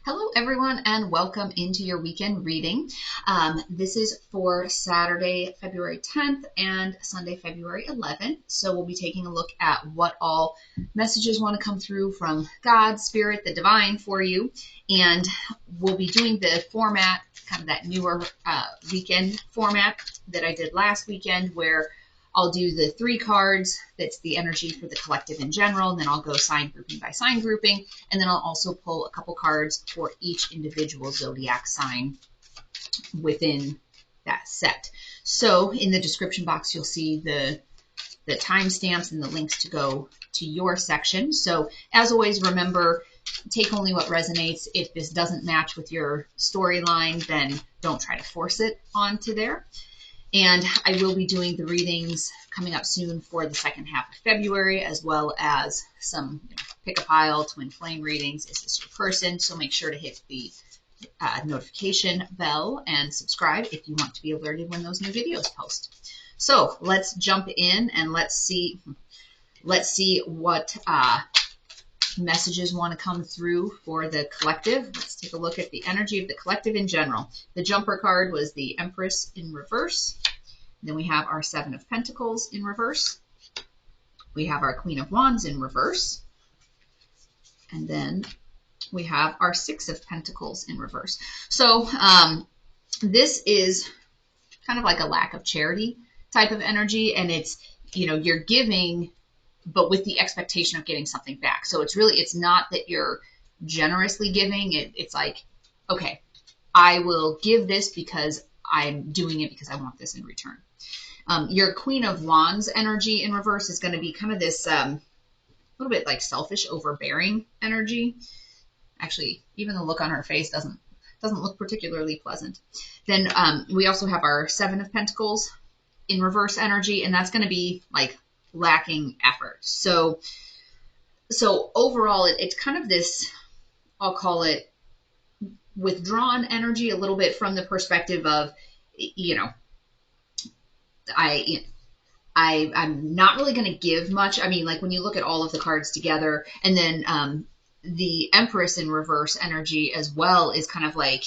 Hello, everyone, and welcome into your weekend reading. This is for Saturday, February 10th and Sunday, February 11th. So we'll be taking a look at what all messages want to come through from God, Spirit, the Divine for you. And we'll be doing the format, kind of that newer weekend format that I did last weekend, where I'll do the 3 cards, that's the energy for the collective in general, and then I'll go sign grouping by sign grouping, and then I'll also pull a couple cards for each individual zodiac sign within that set. So in the description box, you'll see the timestamps and the links to go to your section. So as always, remember, take only what resonates. If this doesn't match with your storyline, then don't try to force it onto there. And I will be doing the readings coming up soon for the second half of February, as well as some pick a pile, twin flame readings. Is this your person? So make sure to hit the notification bell and subscribe if you want to be alerted when those new videos post. So let's jump in and let's see what messages want to come through for the collective. Let's take a look at the energy of the collective in general. The jumper card was the Empress in reverse. Then we have our 7 of Pentacles in reverse. We have our Queen of Wands in reverse. And then we have our 6 of Pentacles in reverse. So this is kind of like a lack of charity type of energy. And it's, you're giving, but with the expectation of getting something back. So it's not that you're generously giving. It's like, okay, I will give this because I'm doing it because I want this in return. Your Queen of Wands energy in reverse is going to be kind of this little bit like selfish, overbearing energy. Actually, even the look on her face doesn't look particularly pleasant. Then we also have our 7 of Pentacles in reverse energy, and that's going to be like lacking effort. So overall, it's kind of this, I'll call it withdrawn energy, a little bit from the perspective of, I'm not really going to give much. I mean, like when you look at all of the cards together, and then the Empress in reverse energy as well is kind of like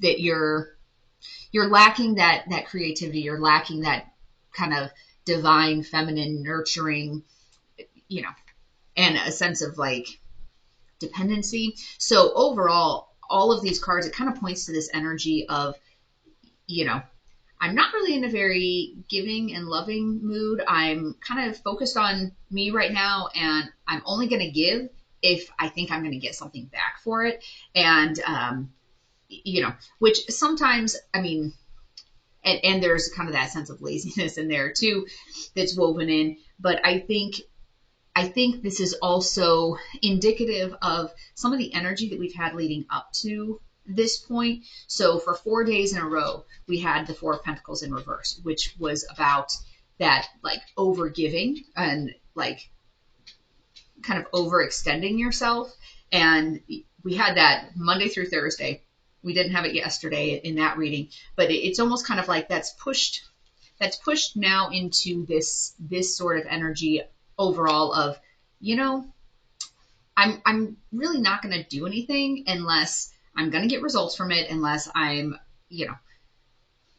that you're lacking that creativity, you're lacking that kind of divine, feminine, nurturing, and a sense of like dependency. So overall, all of these cards, it kind of points to this energy of, I'm not really in a very giving and loving mood. I'm kind of focused on me right now, and I'm only going to give if I think I'm going to get something back for it. And, which sometimes, I mean, and there's kind of that sense of laziness in there too that's woven in. But I think this is also indicative of some of the energy that we've had leading up to this point. So for 4 days in a row, we had the 4 of Pentacles in reverse, which was about that like over giving and like kind of overextending yourself. And we had that Monday through Thursday. We didn't have it yesterday in that reading, but it's almost kind of like that's pushed now into this sort of energy overall of, I'm really not going to do anything unless I'm going to get results from it, unless I'm,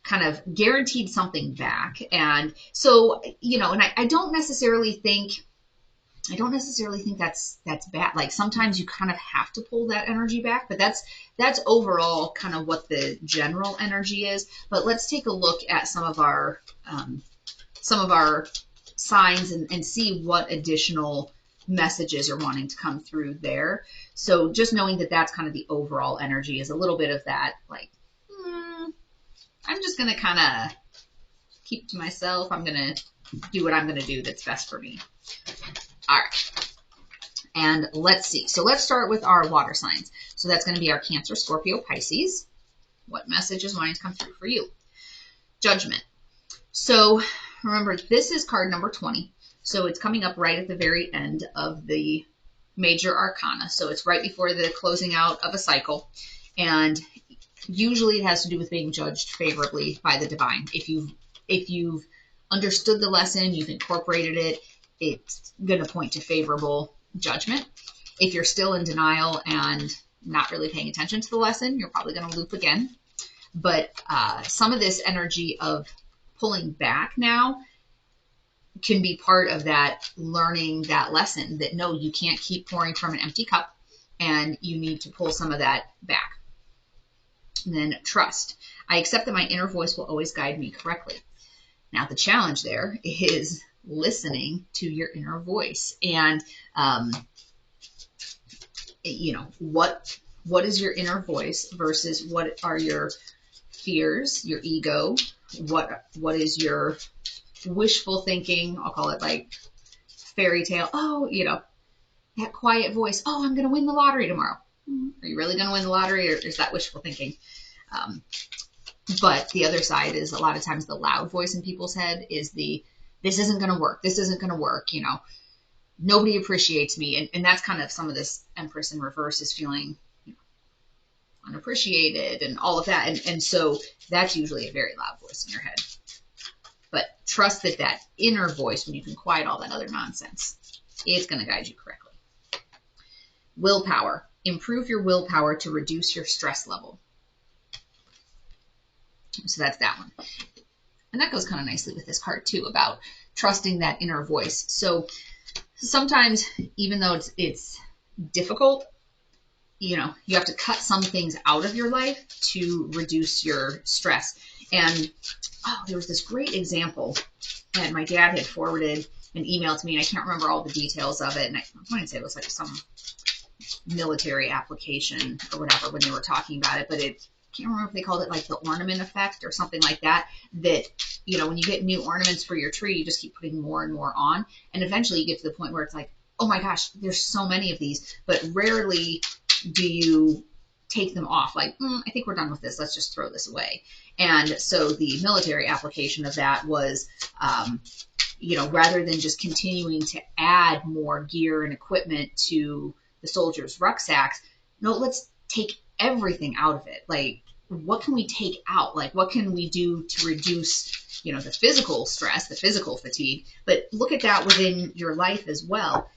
kind of guaranteed something back. And so, and I don't necessarily think that's bad. Like sometimes you kind of have to pull that energy back, but that's overall kind of what the general energy is. But let's take a look at some of our signs and see what additional messages are wanting to come through there. So just knowing that that's kind of the overall energy is a little bit of that, like, I'm just going to kind of keep to myself. I'm going to do what I'm going to do that's best for me. All right. And let's see. So let's start with our water signs. So that's going to be our Cancer, Scorpio, Pisces. What message is wanting to come through for you? Judgment. So remember, this is card number 20. So it's coming up right at the very end of the major arcana. So it's right before the closing out of a cycle. And usually it has to do with being judged favorably by the divine. If you've understood the lesson, you've incorporated it, it's going to point to favorable judgment. If you're still in denial and not really paying attention to the lesson, you're probably going to loop again. But some of this energy of pulling back now can be part of that learning that lesson that no, you can't keep pouring from an empty cup and you need to pull some of that back. And then trust. I accept that my inner voice will always guide me correctly. Now, the challenge there is listening to your inner voice and, what is your inner voice versus what are your fears, your ego, what is your wishful thinking, I'll call it like fairy tale, that quiet voice, I'm going to win the lottery tomorrow. Are you really going to win the lottery, or is that wishful thinking? But the other side is a lot of times the loud voice in people's head is this isn't going to work. This isn't going to work. Nobody appreciates me. And that's kind of some of this Empress in reverse is feeling unappreciated and all of that. And so that's usually a very loud voice in your head. But trust that inner voice, when you can quiet all that other nonsense, it's going to guide you correctly. Willpower. Improve your willpower to reduce your stress level. So that's that one. And that goes kind of nicely with this card too, about trusting that inner voice. So sometimes, even though it's difficult, you have to cut some things out of your life to reduce your stress. And there was this great example, and my dad had forwarded an email to me, and I can't remember all the details of it. And I want to say it was like some military application or whatever when they were talking about it, but I can't remember if they called it like the ornament effect or something like that, when you get new ornaments for your tree, you just keep putting more and more on. And eventually you get to the point where it's like, oh my gosh, there's so many of these, but rarely do you take them off. Like, I think we're done with this. Let's just throw this away. And so the military application of that was, rather than just continuing to add more gear and equipment to the soldiers' rucksacks, no, let's take everything out of it. Like, what can we take out? Like, what can we do to reduce, the physical stress, the physical fatigue? But look at that within your life as well.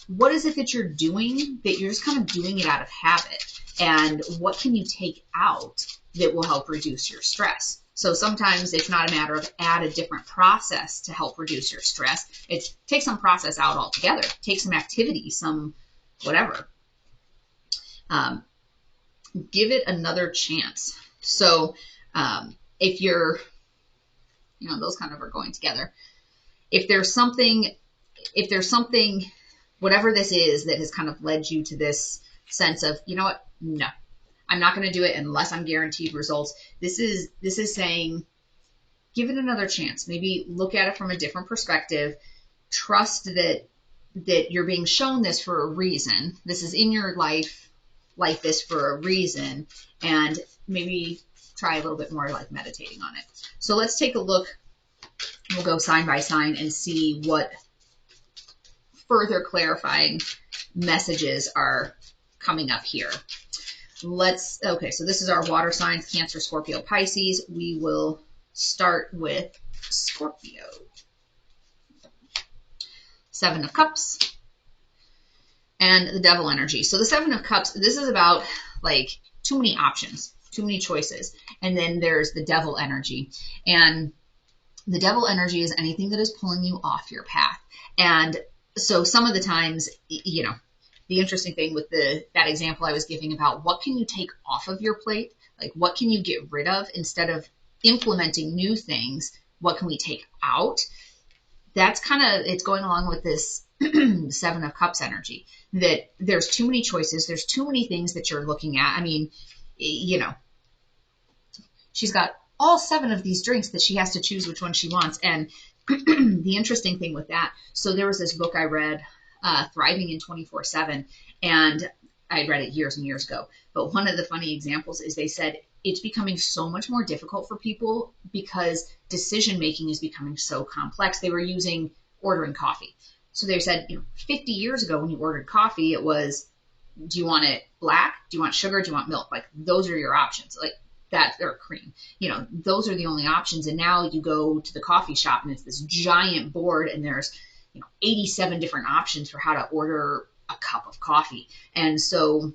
What is it that you're doing that you're just kind of doing it out of habit? And what can you take out that will help reduce your stress? So sometimes it's not a matter of add a different process to help reduce your stress. It's take some process out altogether. Take some activity, some whatever. Give it another chance. So if you're, those kind of are going together. If there's something, whatever this is that has kind of led you to this sense of, no, I'm not going to do it unless I'm guaranteed results. This is saying, give it another chance. Maybe look at it from a different perspective. Trust that you're being shown this for a reason. This is in your life like this for a reason, and maybe try a little bit more like meditating on it. So let's take a look. We'll go sign by sign and see what further clarifying messages are coming up here. Okay, so this is our water signs, Cancer, Scorpio, Pisces. We will start with Scorpio. 7 of Cups and the Devil energy. So the 7 of Cups, this is about like too many options, too many choices. And then there's the Devil energy. And the Devil energy is anything that is pulling you off your path. And so some of the times, the interesting thing with that example I was giving about what can you take off of your plate, like what can you get rid of instead of implementing new things, what can we take out? That's kind of, it's going along with this 7 of Cups energy, that there's too many choices. There's too many things that you're looking at. I mean, she's got all 7 of these drinks that she has to choose which one she wants. And the interesting thing with that, so there was this book I read, Thriving in 24/7, and I read it years and years ago. But one of the funny examples is they said it's becoming so much more difficult for people because decision-making is becoming so complex. They were using ordering coffee. So they said, 50 years ago when you ordered coffee, it was, do you want it black? Do you want sugar? Do you want milk? Like, those are your options. Like that, or cream. Those are the only options. And now you go to the coffee shop and it's this giant board and there's, 87 different options for how to order a cup of coffee. And so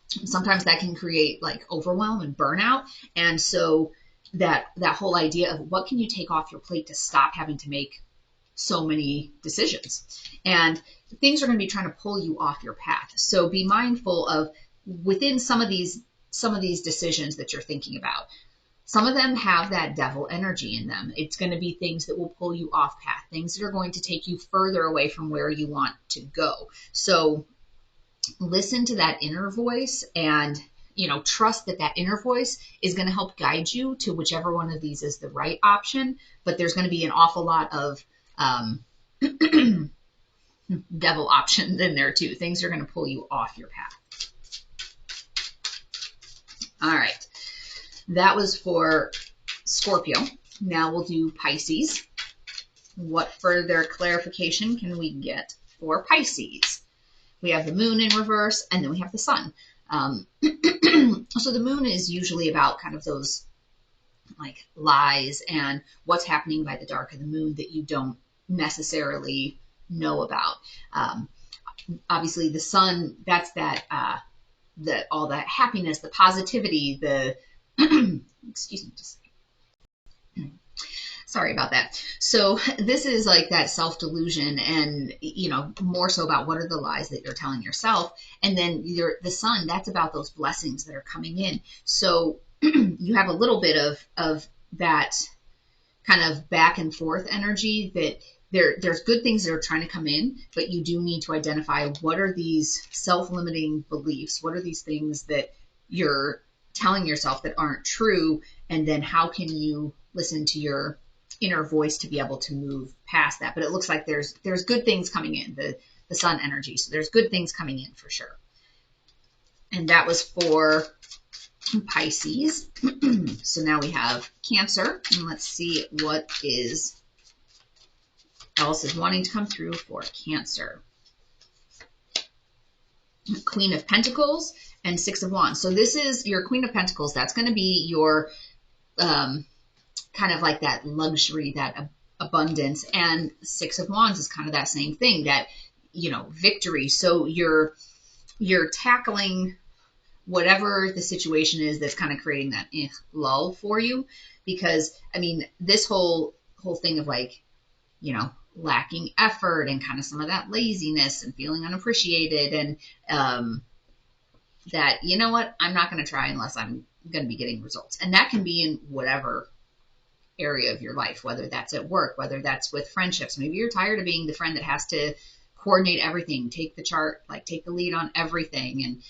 sometimes that can create like overwhelm and burnout. And so that whole idea of what can you take off your plate to stop having to make so many decisions, and things are going to be trying to pull you off your path. So be mindful of within some of these decisions that you're thinking about. Some of them have that devil energy in them. It's going to be things that will pull you off path, things that are going to take you further away from where you want to go. So listen to that inner voice and, trust that that inner voice is going to help guide you to whichever one of these is the right option. But there's going to be an awful lot of devil options in there too. Things are going to pull you off your path. All right. That was for Scorpio. Now we'll do Pisces. What further clarification can we get for Pisces? We have the moon in reverse, and then we have the sun. So the moon is usually about kind of those like lies and what's happening by the dark of the moon that you don't necessarily know about. Obviously the sun, that's that all that happiness, the positivity, the excuse me just a second. Sorry about that. So this is like that self-delusion and, more so about what are the lies that you're telling yourself. And then the sun, that's about those blessings that are coming in. So you have a little bit of that kind of back and forth energy that there's good things that are trying to come in, but you do need to identify what are these self-limiting beliefs? What are these things that you're telling yourself that aren't true? And then how can you listen to your inner voice to be able to move past that? But it looks like there's good things coming in, the sun energy. So there's good things coming in for sure. And that was for Pisces. So now we have Cancer, and let's see what else is wanting to come through for Cancer. Queen of Pentacles and Six of Wands. So this is your Queen of Pentacles. That's going to be your kind of like that luxury, that abundance. And Six of Wands is kind of that same thing, that, victory. So you're tackling whatever the situation is that's kind of creating that lull for you. Because, this whole thing of like, lacking effort and kind of some of that laziness and feeling unappreciated and that, I'm not going to try unless I'm going to be getting results. And that can be in whatever area of your life, whether that's at work, whether that's with friendships. Maybe you're tired of being the friend that has to coordinate everything, take the lead on everything. And,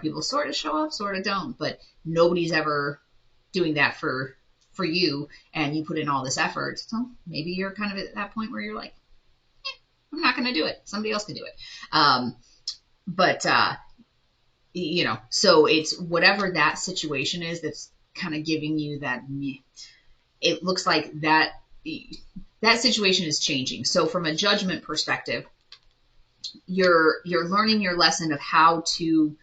people sort of show up, sort of don't, but nobody's ever doing that for you, and you put in all this effort. So maybe you're kind of at that point where you're like, I'm not going to do it. Somebody else can do it. So it's whatever that situation is that's kind of giving you that, it looks like that situation is changing. So from a judgment perspective, you're learning your lesson of how to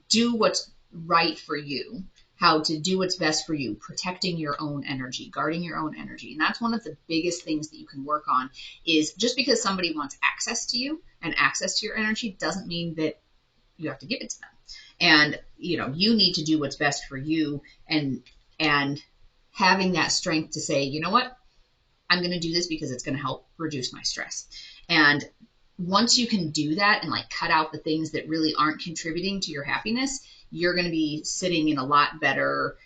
do what's right for you, how to do what's best for you, protecting your own energy, guarding your own energy. And that's one of the biggest things that you can work on. Is just because somebody wants access to you and access to your energy doesn't mean that you have to give it to them. And, you need to do what's best for you, and having that strength to say, you know what, I'm going to do this because it's going to help reduce my stress. And once you can do that and like cut out the things that really aren't contributing to your happiness, you're going to be sitting in a lot better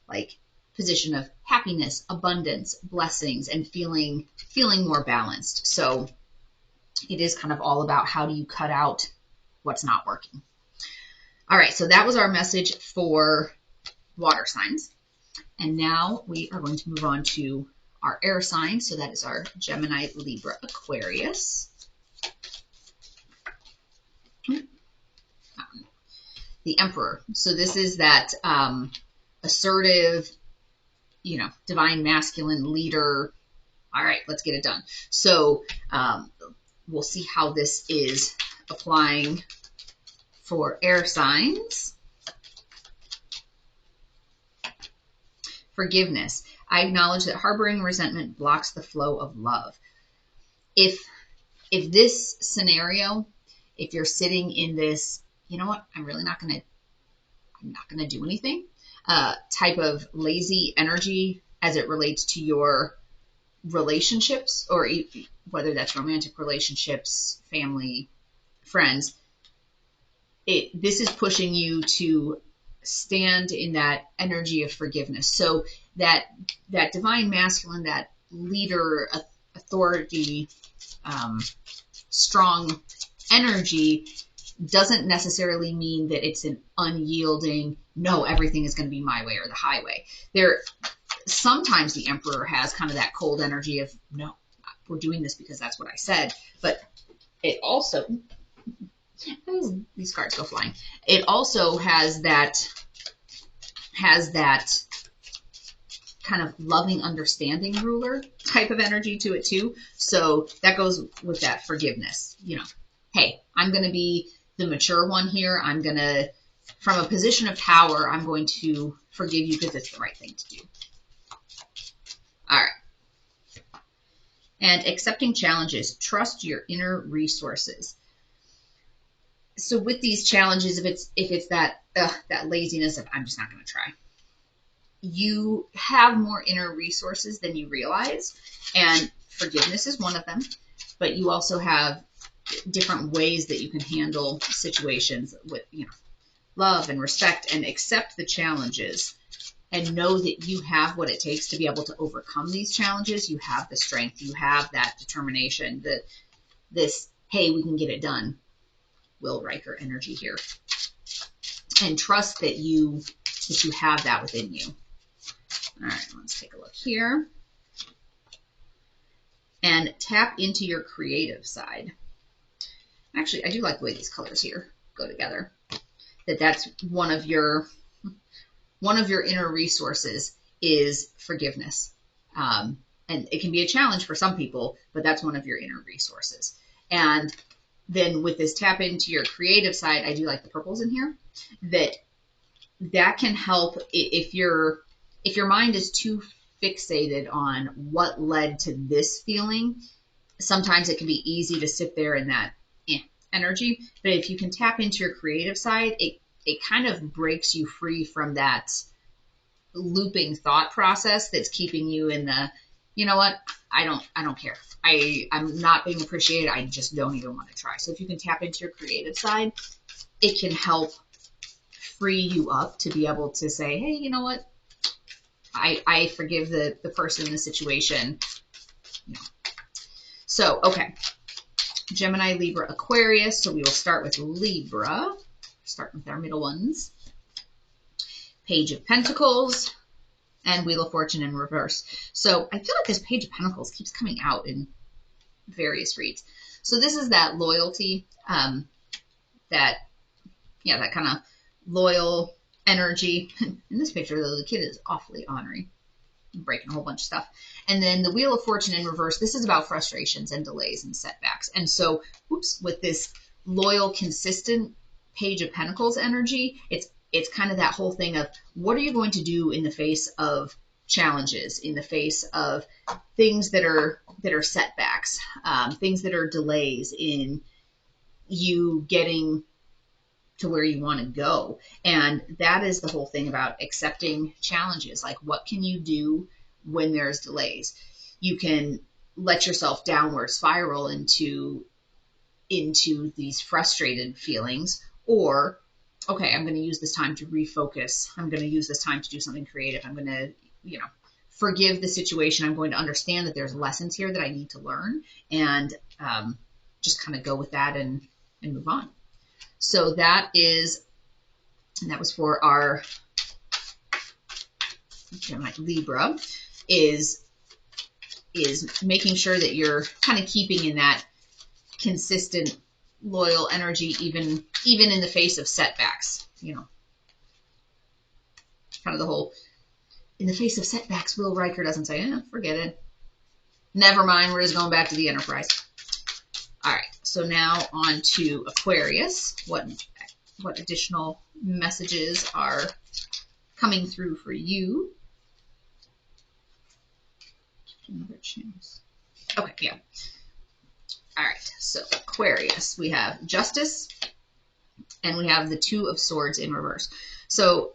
like position of happiness, abundance, blessings, and feeling more balanced. So it is kind of all about how do you cut out what's not working. All right, so that was our message for water signs. And now we are going to move on to our air signs. So that is our Gemini, Libra, Aquarius. The Emperor. So this is that assertive, divine masculine leader. All right, let's get it done. So we'll see how this is applying for air signs. Forgiveness. I acknowledge that harboring resentment blocks the flow of love. If if this scenario, if you're sitting in this, you know what, I'm not going to do anything, type of lazy energy as it relates to your relationships, or whether that's romantic relationships, family, friends, this is pushing you to stand in that energy of forgiveness. So that divine masculine, that leader, authority, strong energy doesn't necessarily mean that it's an unyielding, no, everything is going to be my way or the highway. Sometimes the emperor has kind of that cold energy of, no, we're doing this because that's what I said. But it also, these cards go flying. It also has that kind of loving, understanding ruler type of energy to it too. So that goes with that forgiveness. Hey, I'm going to be the mature one here. I'm going to, from a position of power, I'm going to forgive you because it's the right thing to do. All right. And accepting challenges. Trust your inner resources. So with these challenges, if it's that laziness of, I'm just not going to try, you have more inner resources than you realize, and forgiveness is one of them. But you also have different ways that you can handle situations with, love and respect, and accept the challenges, and know that you have what it takes to be able to overcome these challenges. You have the strength, you have that determination, this, hey, we can get it done, Will Riker energy here. And trust that you have that within you. All right, let's take a look here. And tap into your creative side. Actually, I do like the way these colors here go together. That's one of your inner resources is forgiveness. And it can be a challenge for some people, but that's one of your inner resources. And then with this tap into your creative side, I do like the purples in here, that can help if your mind is too fixated on what led to this feeling. Sometimes it can be easy to sit there in that energy, but if you can tap into your creative side, it kind of breaks you free from that looping thought process that's keeping you in the, you know what, I don't care. I'm not being appreciated. I just don't even want to try. So if you can tap into your creative side, it can help free you up to be able to say, hey, you know what? I forgive the person in the situation. So, okay. Gemini, Libra, Aquarius. So we will start with Libra. Start with our middle ones. Page of Pentacles and Wheel of Fortune in reverse. So I feel like this Page of Pentacles keeps coming out in various reads. So this is that loyalty, that kind of loyal energy. In this picture, though, the kid is awfully ornery, breaking a whole bunch of stuff. And then the Wheel of Fortune in reverse, this is about frustrations and delays and setbacks. And so, with this loyal, consistent Page of Pentacles energy, it's kind of that whole thing of, what are you going to do in the face of challenges, in the face of things that are setbacks, things that are delays in you getting to where you want to go. And that is the whole thing about accepting challenges. Like, what can you do when there's delays? You can let yourself downward spiral into these frustrated feelings, or, okay, I'm going to use this time to refocus. I'm going to use this time to do something creative. I'm going to, forgive the situation. I'm going to understand that there's lessons here that I need to learn, and just kind of go with that and move on. So that was for our Libra, is making sure that you're kind of keeping in that consistent, loyal energy, even in the face of setbacks. Kind of the whole, in the face of setbacks, Will Riker doesn't say, forget it. Never mind, we're just going back to the Enterprise. All right, so now on to Aquarius. What additional messages are coming through for you? Another chance. Okay, yeah. All right, so Aquarius, we have Justice, and we have the Two of Swords in reverse. So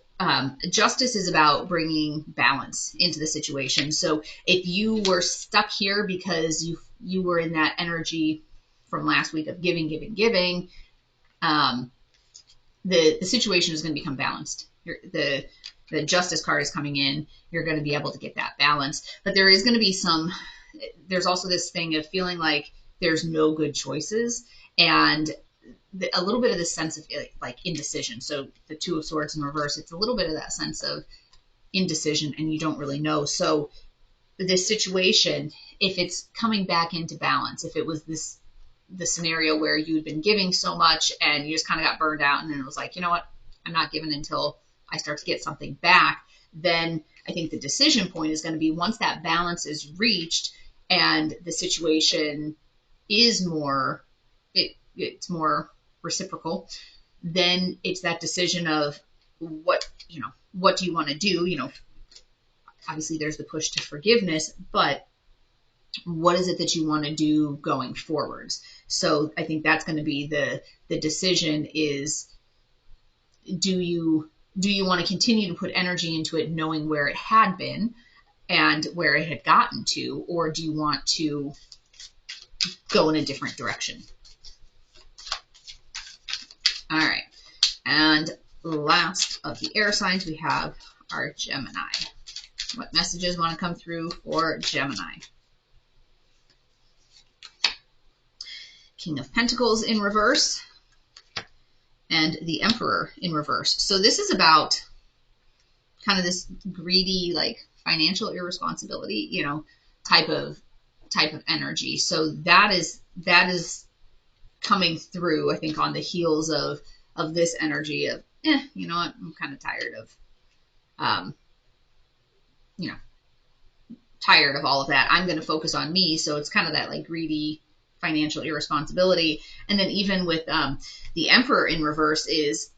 justice is about bringing balance into the situation. So if you were stuck here because you were in that energy from last week of giving, the situation is going to become balanced. The justice card is coming in. You're going to be able to get that balance. But there is going to be there's also this thing of feeling like there's no good choices, and a little bit of this sense of like indecision. So the Two of Swords in reverse, it's a little bit of that sense of indecision, and you don't really know. So this situation, if it's coming back into balance, if it was the scenario where you'd been giving so much and you just kind of got burned out, and then it was like, you know what, I'm not giving until I start to get something back, then I think the decision point is going to be once that balance is reached and the situation is more, it's more reciprocal, then it's that decision of what do you want to do? Obviously there's the push to forgiveness, but what is it that you want to do going forwards? So I think that's going to be the decision is, do you want to continue to put energy into it knowing where it had been and where it had gotten to, or do you want to go in a different direction? All right. And last of the air signs, we have our Gemini. What messages want to come through for Gemini? King of Pentacles in reverse and the Emperor in reverse. So this is about kind of this greedy, like financial irresponsibility, type of energy. So that is coming through, I think, on the heels of this energy of, you know what, I'm kind of tired of, tired of all of that. I'm going to focus on me. So it's kind of that like greedy financial irresponsibility. And then even with the Emperor in reverse is,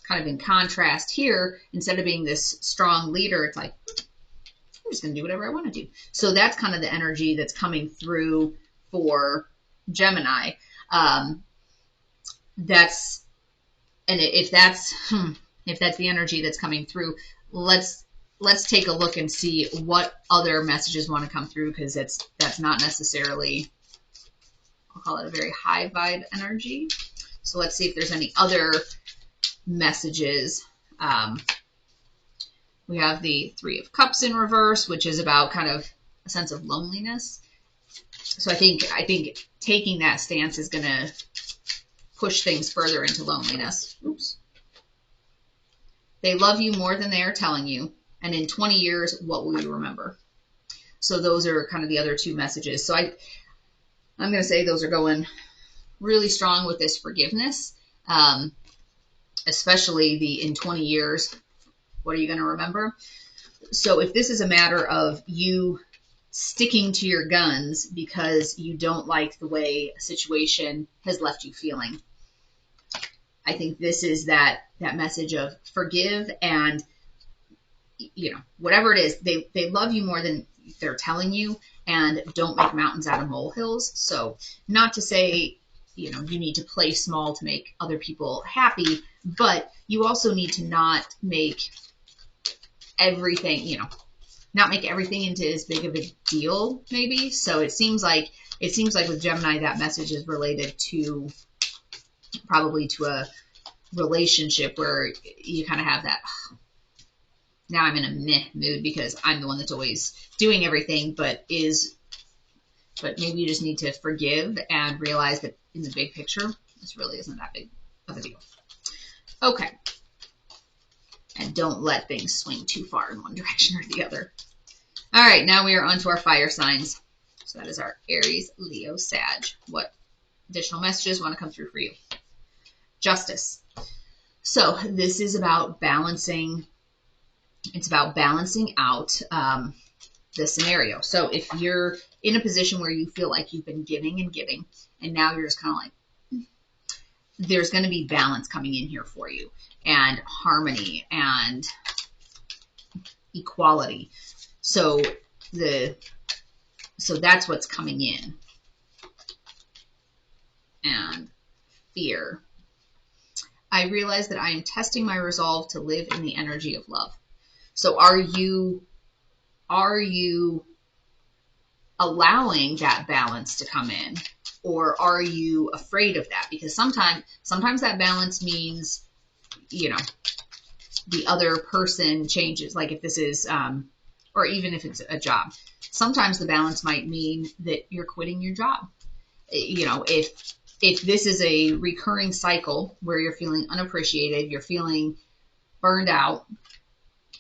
kind of in contrast here, instead of being this strong leader, it's like, I'm just going to do whatever I want to do. So that's kind of the energy that's coming through for Gemini. If that's the energy that's coming through, let's take a look and see what other messages want to come through, because that's not necessarily, I'll call it a very high vibe energy. So let's see if there's any other messages. We have the Three of Cups in reverse, which is about kind of a sense of loneliness. So I think taking that stance is going to push things further into loneliness. Oops. They love you more than they are telling you. And in 20 years, what will you remember? So those are kind of the other two messages. So I'm going to say those are going really strong with this forgiveness, especially the in 20 years, what are you going to remember? So if this is a matter of you sticking to your guns because you don't like the way a situation has left you feeling, I think this is that message of forgive, and whatever it is, they love you more than they're telling you, and don't make mountains out of molehills. So not to say you need to play small to make other people happy, but you also need to not make everything into as big of a deal, maybe. So it seems like with Gemini, that message is related to probably to a relationship where you kind of have that, now I'm in a meh mood because I'm the one that's always doing everything, but maybe you just need to forgive and realize that in the big picture, this really isn't that big of a deal. Okay. And don't let things swing too far in one direction or the other. All right, now we are on to our fire signs. So that is our Aries, Leo, Sag. What additional messages want to come through for you? Justice. So this is about balancing. It's about balancing out the scenario. So if you're in a position where you feel like you've been giving, and now you're just kind of like, there's going to be balance coming in here for you, and harmony and equality. So the So that's what's coming in. And fear. I realize that I am testing my resolve to live in the energy of love. So are you allowing that balance to come in, or are you afraid of that? Because sometimes that balance means, you know, the other person changes. Like if this is, or even if it's a job, sometimes the balance might mean that you're quitting your job. You know, if this is a recurring cycle where you're feeling unappreciated, you're feeling burned out,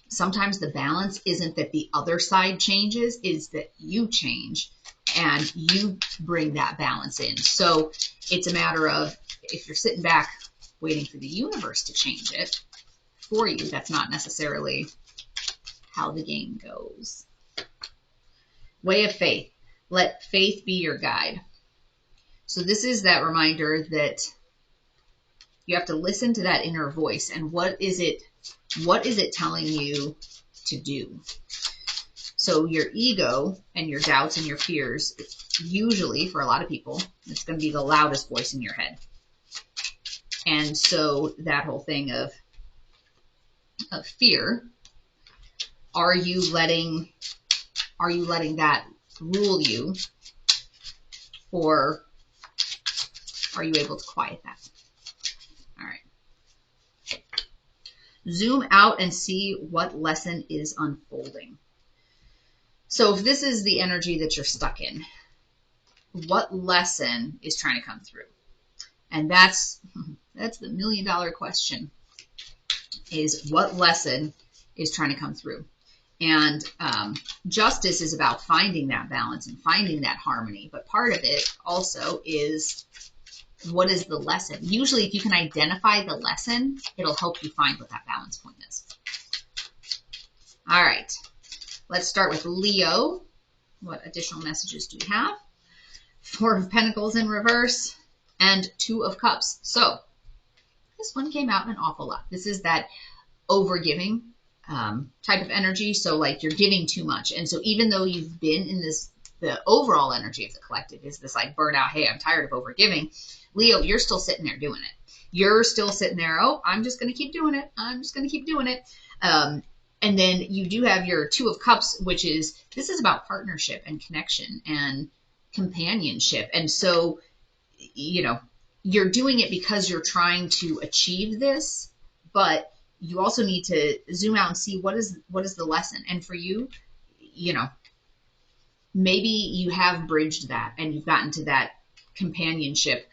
sometimes the balance isn't that the other side changes, is that you change and you bring that balance in. So it's a matter of, if you're sitting back waiting for the universe to change it for you, that's not necessarily how the game goes. Way of faith. Let faith be your guide. So this is that reminder that you have to listen to that inner voice, and what is it telling you to do? So your ego and your doubts and your fears, usually for a lot of people, it's going to be the loudest voice in your head. And so that whole thing of fear, are you letting that rule you, or are you able to quiet that? All right. Zoom out and see what lesson is unfolding. So if this is the energy that you're stuck in, what lesson is trying to come through? And that's the $1 million question, is what lesson is trying to come through? And justice is about finding that balance and finding that harmony. But part of it also is, what is the lesson? Usually if you can identify the lesson, it'll help you find what that balance point is. All right. Let's start with Leo. What additional messages do we have? Four of Pentacles in reverse and Two of Cups. So this one came out an awful lot. This is that overgiving type of energy. So like you're giving too much. And so even though you've been in this, the overall energy of the collective is this like burnout, hey, I'm tired of overgiving. Leo, you're still sitting there doing it. You're still sitting there, oh, I'm just going to keep doing it. I'm just going to keep doing it. And then you do have your Two of Cups, which is, this is about partnership and connection and companionship. And so, you know, you're doing it because you're trying to achieve this, but you also need to zoom out and see what is the lesson. And for you, you know, maybe you have bridged that and you've gotten to that companionship,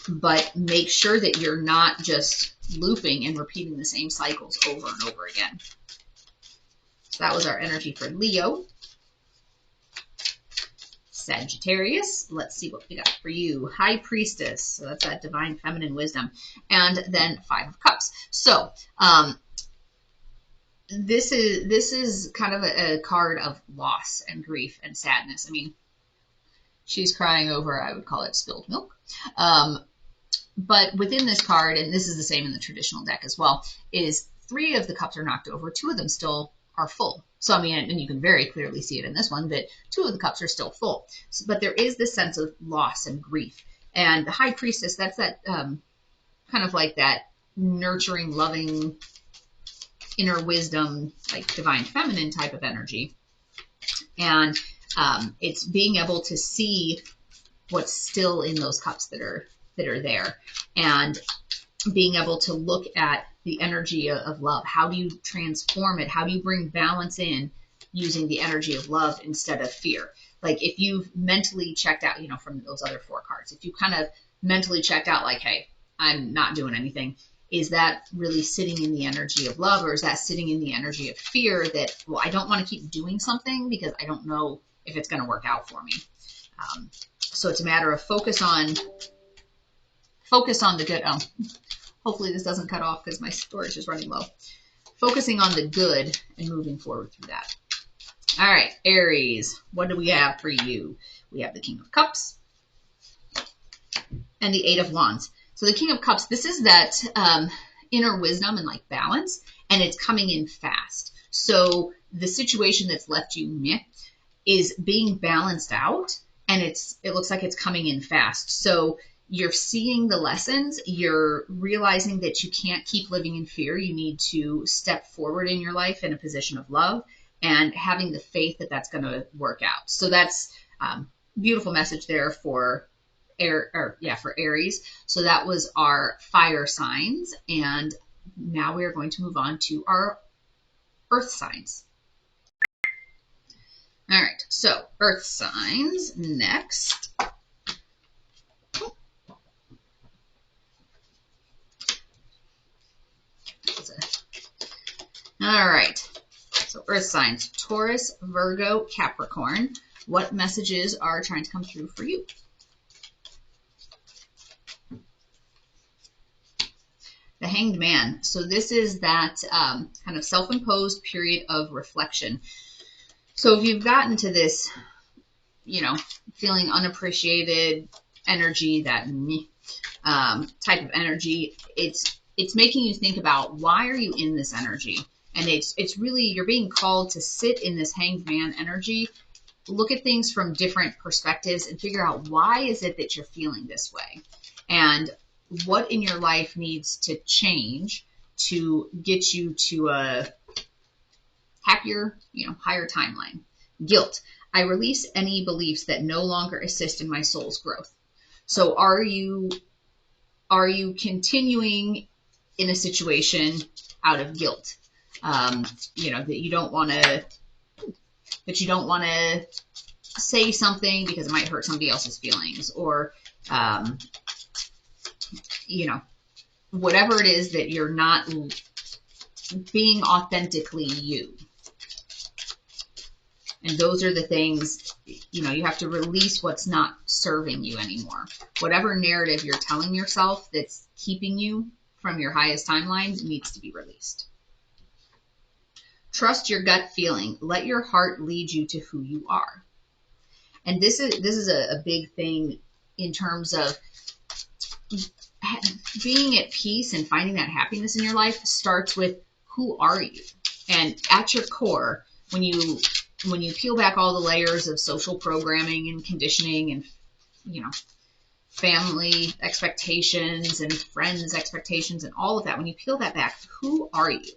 but make sure that you're not just looping and repeating the same cycles over and over again. So that was our energy for Leo. Sagittarius, let's see what we got for you. High Priestess, so that's that divine feminine wisdom. And then Five of Cups. So this is kind of a card of loss and grief and sadness. I mean, she's crying over, I would call it spilled milk. But within this card, and this is the same in the traditional deck as well, is Three of the Cups are knocked over, two of them still are full. So, I mean, and you can very clearly see it in this one, that Two of the Cups are still full. So, but there is this sense of loss and grief. And the High Priestess, that's that kind of like that nurturing, loving, inner wisdom, like divine feminine type of energy. And it's being able to see what's still in those cups that are there, and being able to look at the energy of love. How do you transform it? How do you bring balance in using the energy of love instead of fear? Like if you've mentally checked out, you know, from those other four cards, if you kind of mentally checked out like, hey, I'm not doing anything, is that really sitting in the energy of love, or is that sitting in the energy of fear that, well, I don't want to keep doing something because I don't know if it's going to work out for me. So it's a matter of focus on the good. Oh, hopefully this doesn't cut off because my storage is running low. Focusing on the good and moving forward through that. All right, Aries, what do we have for you? We have the King of Cups and the Eight of Wands. So the King of Cups, this is that inner wisdom and like balance, and it's coming in fast. So the situation that's left you meh, is being balanced out, and it looks like it's coming in fast. So you're seeing the lessons, you're realizing that you can't keep living in fear. You need to step forward in your life in a position of love and having the faith that that's going to work out. So that's beautiful message there for for Aries. So that was our fire signs, and now we are going to move on to our earth signs. All right, so earth signs next. All right, so earth signs, Taurus, Virgo, Capricorn. What messages are trying to come through for you? The Hanged Man. So this is that kind of self-imposed period of reflection. So if you've gotten to this, feeling unappreciated energy, that type of energy, it's making you think about, why are you in this energy? And it's really, you're being called to sit in this Hanged Man energy, look at things from different perspectives and figure out, why is it that you're feeling this way? And what in your life needs to change to get you to a happier, higher timeline. Guilt. I release any beliefs that no longer assist in my soul's growth. So are you continuing in a situation out of guilt? That you don't want to say something because it might hurt somebody else's feelings, or whatever it is that you're not being authentically you. And those are the things, you have to release what's not serving you anymore. Whatever narrative you're telling yourself that's keeping you from your highest timeline needs to be released. Trust your gut feeling. Let your heart lead you to who you are. And this is a big thing in terms of being at peace and finding that happiness in your life. Starts with, who are you? And at your core, when you peel back all the layers of social programming and conditioning and, family expectations and friends' expectations and all of that, when you peel that back, who are you?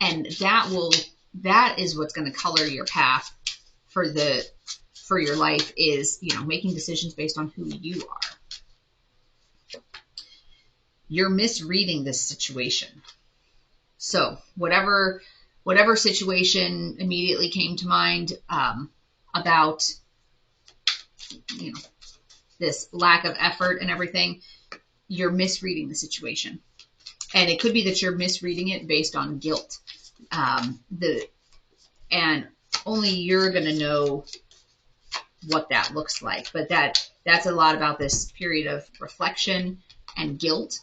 And that is what's going to color your path for your life, is, making decisions based on who you are. You're misreading this situation. So whatever situation immediately came to mind about this lack of effort and everything, you're misreading the situation. And it could be that you're misreading it based on guilt. And only you're going to know what that looks like. But that's a lot about this period of reflection and guilt,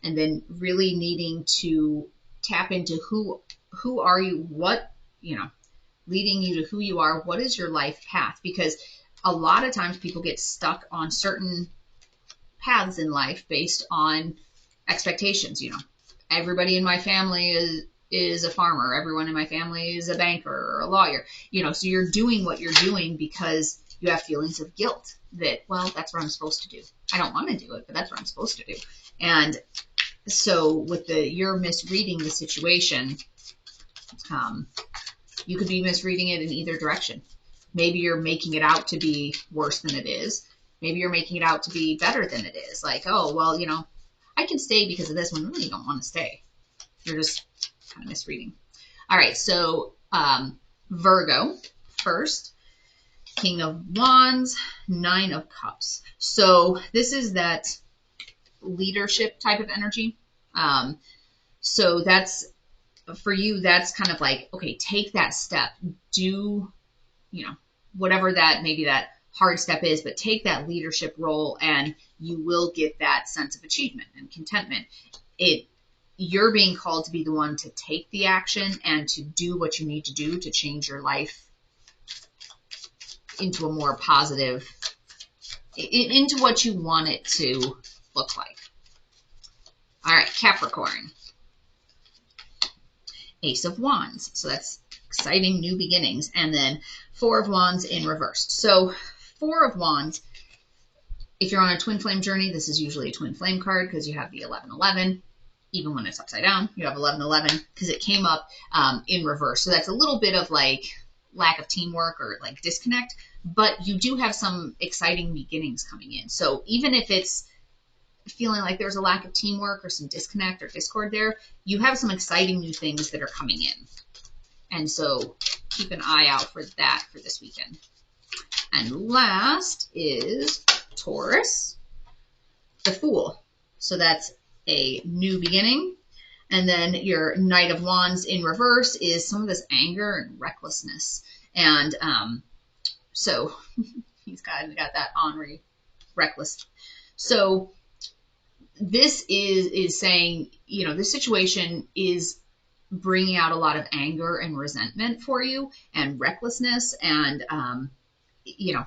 and then really needing to tap into who are you, what, leading you to who you are, what is your life path? Because a lot of times people get stuck on certain paths in life based on expectations. Everybody in my family is a farmer. Everyone in my family is a banker or a lawyer. So you're doing what you're doing because you have feelings of guilt that, well, that's what I'm supposed to do. I don't want to do it, but that's what I'm supposed to do. And so with you're misreading the situation, you could be misreading it in either direction. Maybe you're making it out to be worse than it is. Maybe you're making it out to be better than it is. Like, oh, well, I can stay because of this one. Really, you don't want to stay. You're just kind of misreading. All right, so Virgo first. King of Wands, Nine of Cups. So this is that leadership type of energy. So that's, for you, that's kind of like, okay, take that step. Do, whatever that, maybe that hard step is, but take that leadership role and you will get that sense of achievement and contentment. You're being called to be the one to take the action and to do what you need to do to change your life into a more positive, into what you want it to look like. All right, Capricorn. Ace of Wands. So that's exciting new beginnings. And then Four of Wands in reverse. So Four of Wands, if you're on a twin flame journey, this is usually a twin flame card because you have the 11-11. Even when it's upside down, you have 11-11 because it came up in reverse. So that's a little bit of like lack of teamwork or like disconnect, but you do have some exciting beginnings coming in. So even if it's feeling like there's a lack of teamwork or some disconnect or discord there, you have some exciting new things that are coming in. And so keep an eye out for that for this weekend. And last is Taurus, the Fool. So that's a new beginning. And then your Knight of Wands in reverse is some of this anger and recklessness. And so he's got that ornery, reckless. So this is saying, you know, this situation is bringing out a lot of anger and resentment for you and recklessness. And, you know,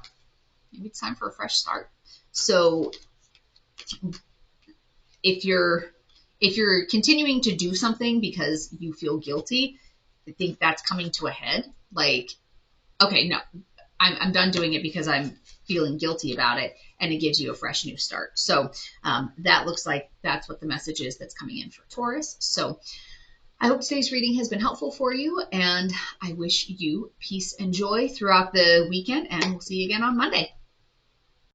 maybe it's time for a fresh start. So if you're continuing to do something because you feel guilty, I think that's coming to a head. Like, okay, no, I'm done doing it because I'm feeling guilty about it, and it gives you a fresh new start. So that looks like that's what the message is that's coming in for Taurus. So I hope today's reading has been helpful for you, and I wish you peace and joy throughout the weekend, and we'll see you again on Monday.